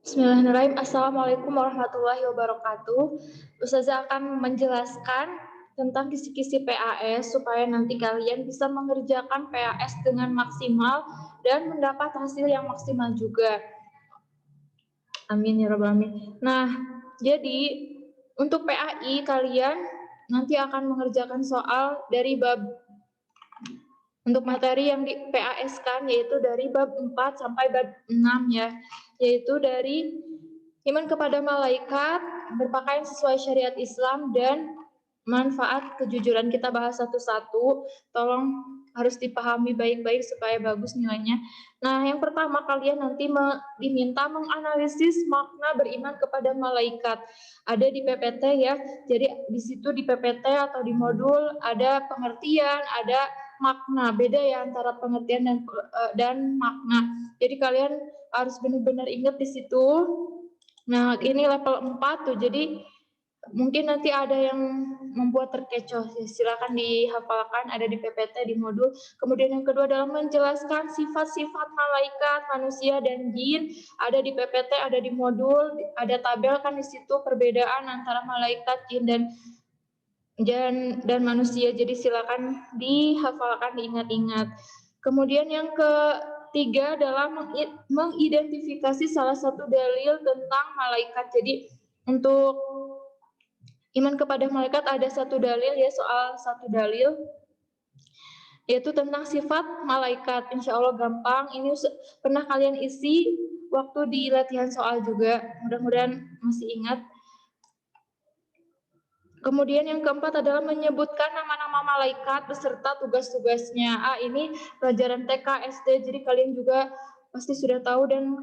Bismillahirrahmanirrahim. Assalamualaikum warahmatullahi wabarakatuh. Ustazah akan menjelaskan tentang kisi-kisi PAS supaya nanti kalian bisa mengerjakan PAS dengan maksimal dan mendapat hasil yang maksimal juga. Amin ya rabbal alamin. Nah, jadi untuk PAI kalian nanti akan mengerjakan soal dari bab untuk materi yang di PAS-kan yaitu dari bab 4 sampai bab 6 ya, yaitu dari iman kepada malaikat, berpakaian sesuai syariat Islam, dan manfaat kejujuran. Kita bahas satu-satu, tolong harus dipahami baik-baik supaya bagus nilainya. Nah, yang pertama kalian nanti diminta menganalisis makna beriman kepada malaikat. Ada di PPT ya, jadi di situ di PPT atau di modul ada pengertian, ada makna. Beda ya antara pengertian dan makna. Jadi kalian harus benar-benar ingat di situ. Nah, ini level 4 tuh. Jadi mungkin nanti ada yang membuat terkecoh. Silakan dihafalkan, ada di PPT di modul. Kemudian yang kedua adalah menjelaskan sifat-sifat malaikat, manusia dan jin. Ada di PPT, ada di modul, ada tabel kan di situ perbedaan antara malaikat, jin dan manusia. Jadi silakan dihafalkan, diingat-ingat. Kemudian yang ketiga adalah mengidentifikasi salah satu dalil tentang malaikat. Jadi untuk iman kepada malaikat ada satu dalil ya, soal satu dalil yaitu tentang sifat malaikat. Insya Allah gampang. Ini pernah kalian isi waktu di latihan soal juga. Mudah-mudahan masih ingat. Kemudian yang keempat adalah menyebutkan nama-nama malaikat beserta tugas-tugasnya. Ini pelajaran TK, SD, jadi kalian juga pasti sudah tahu dan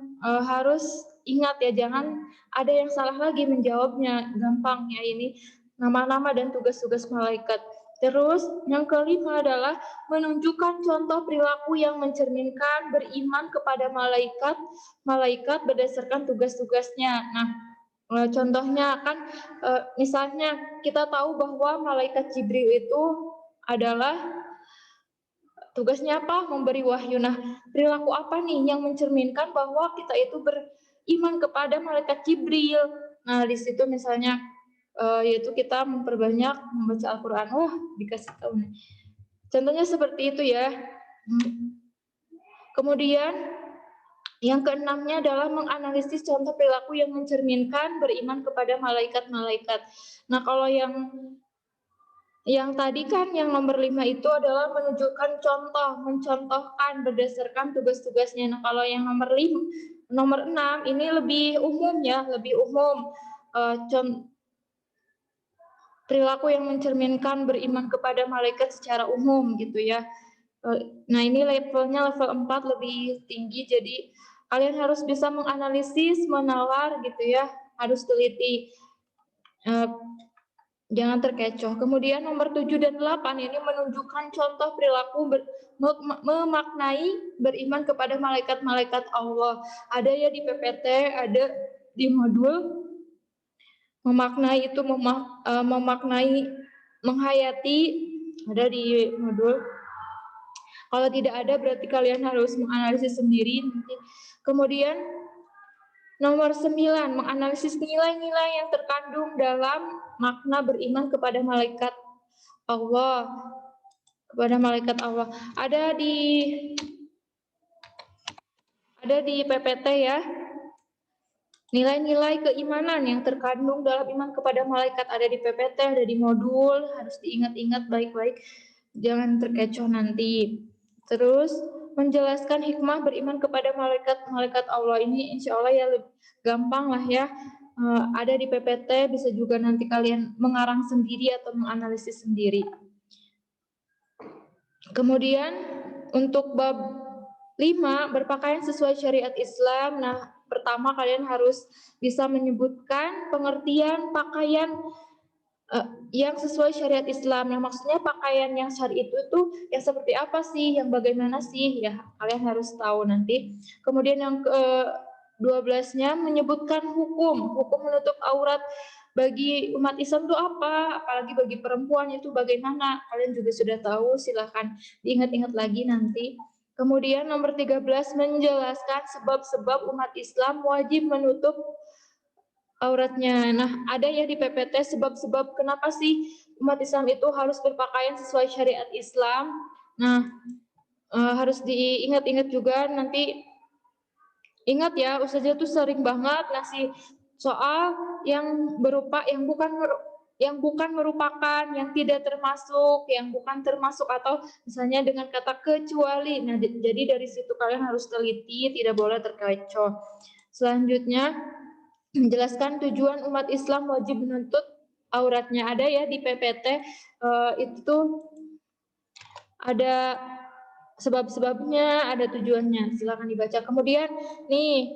harus ingat ya, jangan ada yang salah lagi menjawabnya. Gampang ya ini, nama-nama dan tugas-tugas malaikat. Terus yang kelima adalah menunjukkan contoh perilaku yang mencerminkan beriman kepada malaikat berdasarkan tugas-tugasnya. Nah, contohnya kan misalnya kita tahu bahwa malaikat Jibril itu adalah tugasnya apa? Memberi wahyu. Nah, perilaku apa nih yang mencerminkan bahwa kita itu beriman kepada malaikat Jibril? Nah, di situ misalnya yaitu kita memperbanyak membaca Al-Qur'an. Wah, dikasih tahu nih. Contohnya seperti itu ya. Kemudian yang keenamnya adalah menganalisis contoh perilaku yang mencerminkan beriman kepada malaikat-malaikat. Nah, kalau yang tadi kan yang nomor 5 itu adalah menunjukkan contoh, mencontohkan berdasarkan tugas-tugasnya. Nah, kalau yang nomor 6 ini lebih umum ya, lebih umum. Perilaku yang mencerminkan beriman kepada malaikat secara umum gitu ya. Nah, ini levelnya level 4 lebih tinggi, jadi kalian harus bisa menganalisis, menalar gitu ya, harus teliti, jangan terkecoh. Kemudian nomor 7 dan 8 ini menunjukkan contoh perilaku memaknai beriman kepada malaikat-malaikat Allah. Ada ya di PPT, ada di modul. Memaknai itu memaknai, menghayati, ada di modul. Kalau tidak ada berarti kalian harus menganalisis sendiri nanti. Kemudian nomor 9, menganalisis nilai-nilai yang terkandung dalam makna beriman kepada malaikat Allah. Kepada malaikat Allah. Ada di PPT ya. Nilai-nilai keimanan yang terkandung dalam iman kepada malaikat ada di PPT, ada di modul, harus diingat-ingat baik-baik, jangan terkecoh nanti. Terus menjelaskan hikmah beriman kepada malaikat Allah ini, insya Allah ya gampang lah ya. Ada di PPT, bisa juga nanti kalian mengarang sendiri atau menganalisis sendiri. Kemudian untuk bab 5, berpakaian sesuai syariat Islam. Nah, pertama kalian harus bisa menyebutkan pengertian pakaian yang sesuai syariat Islam. Nah, maksudnya pakaian yang syari itu tuh yang seperti apa sih, yang bagaimana sih? Ya, kalian harus tahu nanti. Kemudian yang ke-12-nya menyebutkan hukum menutup aurat bagi umat Islam itu apa, apalagi bagi perempuan itu bagaimana. Kalian juga sudah tahu, silahkan diingat-ingat lagi nanti. Kemudian nomor 13 menjelaskan sebab-sebab umat Islam wajib menutup auratnya. Nah, ada ya di PPT sebab-sebab kenapa sih umat Islam itu harus berpakaian sesuai syariat Islam. Nah, harus diingat-ingat juga nanti. Ingat ya, Ustazah tuh sering banget ngasih soal yang berupa yang bukan merupakan, yang tidak termasuk, yang bukan termasuk atau misalnya dengan kata kecuali. Nah, jadi dari situ kalian harus teliti, tidak boleh terkecoh. Selanjutnya menjelaskan tujuan umat Islam wajib menuntut auratnya. Ada ya di PPT itu ada sebab-sebabnya, ada tujuannya. Silakan dibaca. Kemudian nih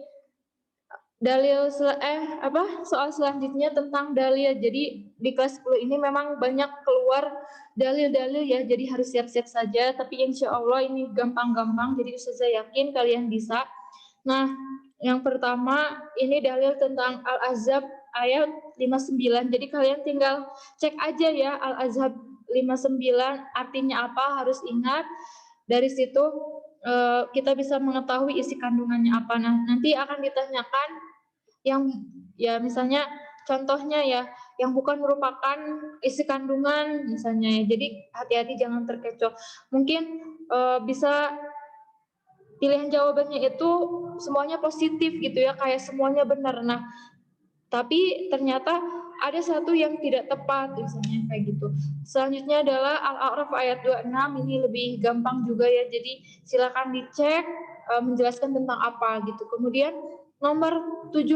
soal selanjutnya tentang dalil. Jadi di kelas 10 ini memang banyak keluar dalil-dalil ya, jadi harus siap-siap saja, tapi insya Allah ini gampang-gampang, jadi Ustazah yakin kalian bisa. Nah, yang pertama ini dalil tentang Al-Ahzab ayat 59, jadi kalian tinggal cek aja ya Al-Ahzab 59 artinya apa, harus ingat. Dari situ kita bisa mengetahui isi kandungannya apa. Nah, nanti akan ditanyakan yang ya misalnya contohnya ya yang bukan merupakan isi kandungan misalnya ya. Jadi hati-hati jangan terkecoh. Mungkin bisa pilihan jawabannya itu semuanya positif gitu ya, kayak semuanya benar. Nah, tapi ternyata ada satu yang tidak tepat misalnya kayak gitu. Selanjutnya adalah Al-A'raf ayat 26, ini lebih gampang juga ya. Jadi silakan dicek menjelaskan tentang apa gitu. Kemudian nomor 17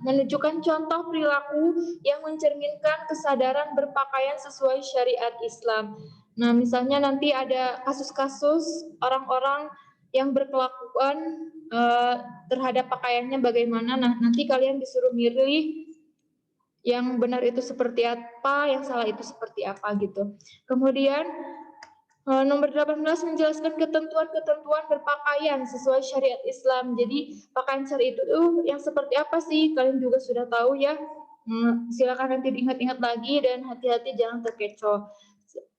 menunjukkan contoh perilaku yang mencerminkan kesadaran berpakaian sesuai syariat Islam. Nah, misalnya nanti ada kasus-kasus orang-orang yang berkelakuan terhadap pakaiannya bagaimana. Nah, nanti kalian disuruh milih yang benar itu seperti apa, yang salah itu seperti apa gitu. Kemudian nomor 18 menjelaskan ketentuan-ketentuan berpakaian sesuai syariat Islam. Jadi pakaian syari itu yang seperti apa sih? Kalian juga sudah tahu ya. Silakan nanti diingat-ingat lagi dan hati-hati jangan terkecoh.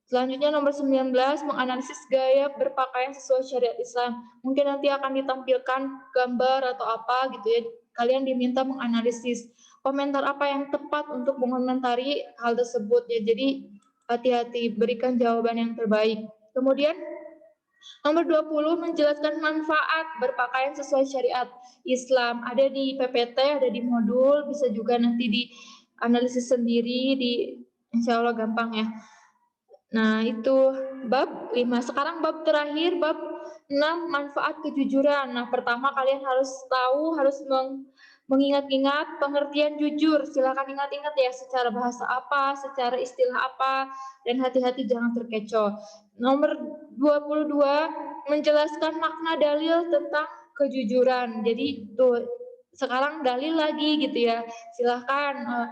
Selanjutnya nomor 19 menganalisis gaya berpakaian sesuai syariat Islam. Mungkin nanti akan ditampilkan gambar atau apa gitu ya. Kalian diminta menganalisis komentar apa yang tepat untuk mengomentari hal tersebut ya. Jadi hati-hati berikan jawaban yang terbaik. Kemudian nomor 20 menjelaskan manfaat berpakaian sesuai syariat Islam. Ada di PPT, ada di modul, bisa juga nanti dianalisis sendiri insya Allah gampang ya. Nah, itu bab 5. Sekarang bab terakhir, bab 6, manfaat kejujuran. Nah, pertama kalian harus tahu, harus mengingat-ingat pengertian jujur. Silakan ingat-ingat ya secara bahasa apa, secara istilah apa, dan hati-hati jangan terkecoh. Nomor 22, menjelaskan makna dalil tentang kejujuran. Jadi tuh sekarang dalil lagi gitu ya. Silahkan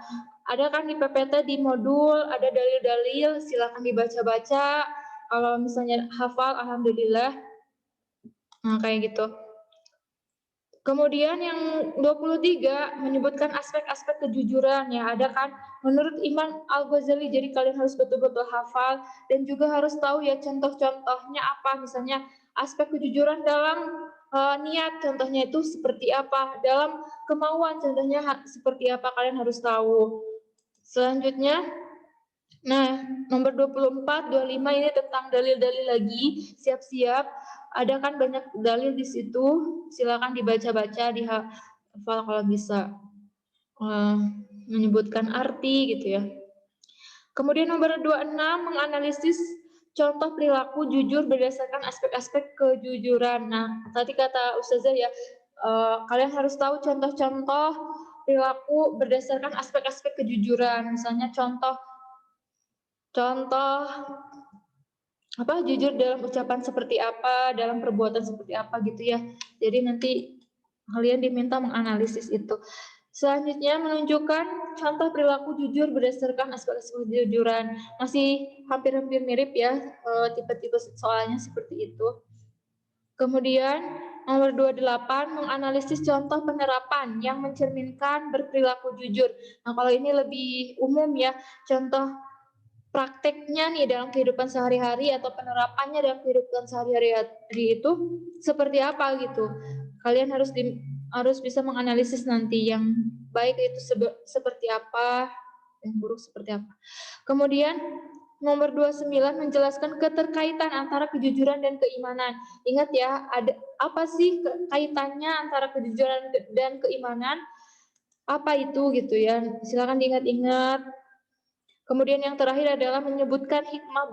ada kan di PPT di modul ada dalil-dalil, silakan dibaca-baca. Kalau misalnya hafal, alhamdulillah. Nah, kayak gitu. Kemudian yang 23 menyebutkan aspek-aspek kejujuran ya, ada kan menurut Imam Al-Ghazali, jadi kalian harus betul-betul hafal dan juga harus tahu ya contoh-contohnya apa, misalnya aspek kejujuran dalam niat contohnya itu seperti apa, dalam kemauan contohnya seperti apa, kalian harus tahu. Selanjutnya, nah nomor 24, 25 ini tentang dalil-dalil lagi, siap-siap. Ada kan banyak dalil di situ, silakan dibaca-baca, dihafal kalau bisa. Menyebutkan arti gitu ya. Kemudian nomor 26 menganalisis contoh perilaku jujur berdasarkan aspek-aspek kejujuran. Nah, tadi kata Ustazah ya, kalian harus tahu contoh-contoh perilaku berdasarkan aspek-aspek kejujuran. Misalnya contoh apa jujur dalam ucapan seperti apa, dalam perbuatan seperti apa gitu ya. Jadi nanti kalian diminta menganalisis itu. Selanjutnya menunjukkan contoh perilaku jujur berdasarkan aspek-aspek kejujuran. Masih hampir-hampir mirip ya tipe-tipe soalnya seperti itu. Kemudian nomor 28 menganalisis contoh penerapan yang mencerminkan berperilaku jujur. Nah, kalau ini lebih umum ya, contoh prakteknya nih dalam kehidupan sehari-hari atau penerapannya dalam kehidupan sehari-hari itu seperti apa gitu. Kalian harus bisa menganalisis nanti yang baik itu seperti apa, yang buruk seperti apa. Kemudian nomor 29 menjelaskan keterkaitan antara kejujuran dan keimanan. Ingat ya, ada apa sih kaitannya antara kejujuran dan keimanan? Apa itu gitu ya? Silakan diingat-ingat. Kemudian yang terakhir adalah menyebutkan hikmah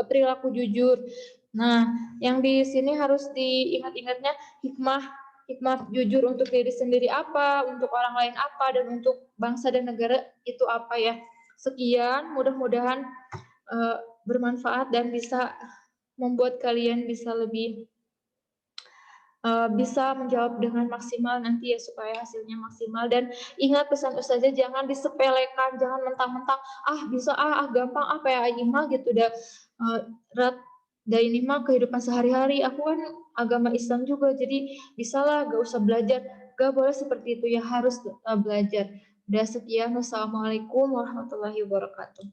perilaku jujur. Nah, yang di sini harus diingat-ingatnya hikmah hikmah jujur untuk diri sendiri apa, untuk orang lain apa, dan untuk bangsa dan negara itu apa ya. Sekian, mudah-mudahan bermanfaat dan bisa membuat kalian bisa lebih bisa menjawab dengan maksimal nanti ya supaya hasilnya maksimal. Dan ingat pesan ustazah, jangan disepelekan, jangan mentang-mentang bisa gampang PAI mah gitu dah. Dari ini mah kehidupan sehari-hari, aku kan agama Islam juga jadi bisalah, gak usah belajar. Gak boleh seperti itu ya, harus belajar. Udah sekian, wassalamualaikum warahmatullahi wabarakatuh.